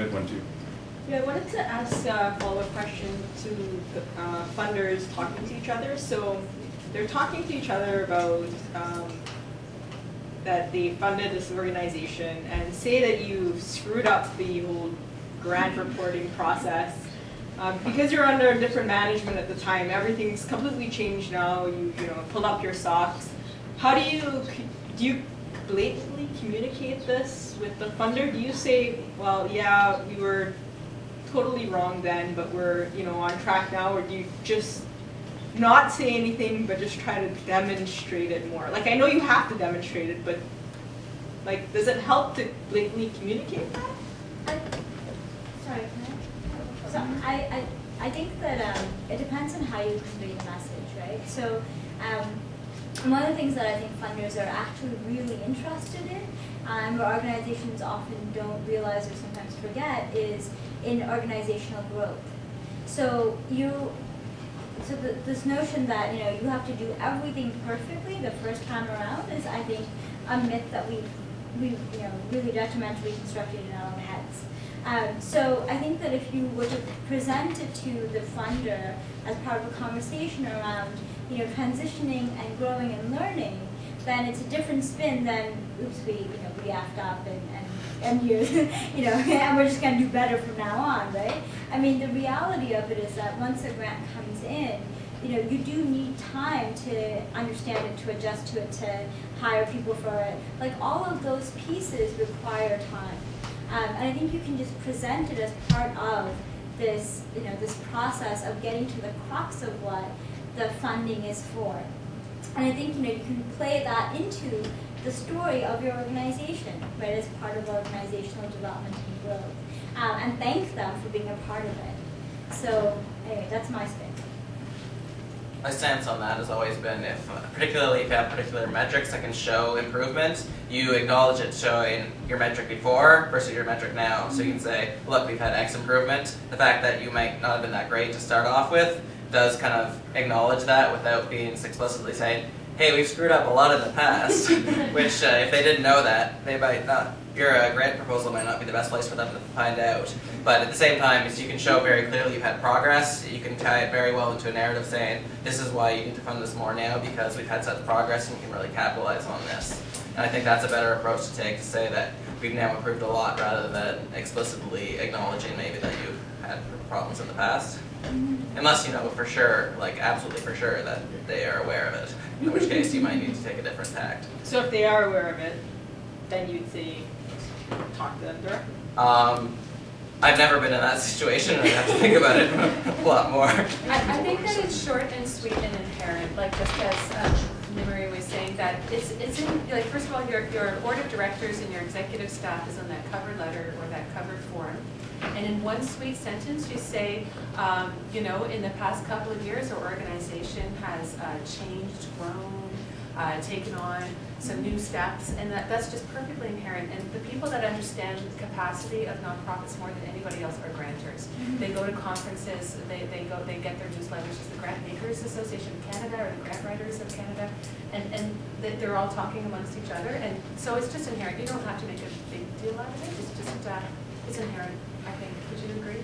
good one too. Yeah, I wanted to ask a follow-up question to the funders talking to each other. So they're talking to each other about that they funded this organization, and say that you've screwed up the whole grant reporting process. Because you're under different management at the time, everything's completely changed now. You pulled up your socks. How do you blatantly communicate this with the funder? Do you say, well, yeah, we were totally wrong then, but we're on track now, or do you just not say anything but just try to demonstrate it more? Like, I know you have to demonstrate it, but like, does it help to blatantly communicate that? Sorry, can I? So I think that it depends on how you convey the message, right? So one of the things that I think funders are actually really interested in, and where organizations often don't realize or sometimes forget, is in organizational growth. So this notion that you have to do everything perfectly the first time around is, I think, a myth that we've really detrimentally constructed in our own heads. So I think that if you were to present it to the funder as part of a conversation around transitioning and growing and learning, then it's a different spin than, oops, we effed up and you and we're just going to do better from now on, right? I mean, the reality of it is that once a grant comes in, you do need time to understand it, to adjust to it, to hire people for it. Like, all of those pieces require time. And I think you can just present it as part of this, this process of getting to the crux of what the funding is for. And I think, you can play that into the story of your organization, right, as part of organizational development and growth. And thank them for being a part of it. So, anyway, that's my spin. My stance on that has always been, particularly if you have particular metrics that can show improvement, you acknowledge it showing your metric before versus your metric now. So you can say, look, we've had X improvement. The fact that you might not have been that great to start off with does kind of acknowledge that without being explicitly saying, hey, we've screwed up a lot in the past, which if they didn't know that, they might not, your grant proposal might not be the best place for them to find out. But at the same time, you can show very clearly you've had progress. You can tie it very well into a narrative saying, this is why you need to fund this more now, because we've had such progress and you can really capitalize on this. And I think that's a better approach to take, to say that we've now improved a lot, rather than explicitly acknowledging maybe that you've had problems in the past. Unless you know for sure, like absolutely for sure, that they are aware of it, in which case you might need to take a different tact. So if they are aware of it, then you'd say, talk to them directly? I've never been in that situation, and I have to think about it a lot more. I think that it's short and sweet and inherent, like just as Nimari was saying, that it's in, like, first of all, your board of directors and your executive staff is on that cover letter or that cover form. And in one sweet sentence, you say, in the past couple of years, our organization has changed, grown, taken on some new steps, and that's just perfectly inherent. And the people that understand the capacity of nonprofits more than anybody else are grantors. They go to conferences, they get their newsletters, as the Grant Makers Association of Canada or the Grant Writers of Canada, and they're all talking amongst each other. And so it's just inherent. You don't have to make a big deal out of it. It's just it's inherent, I think. Would you agree?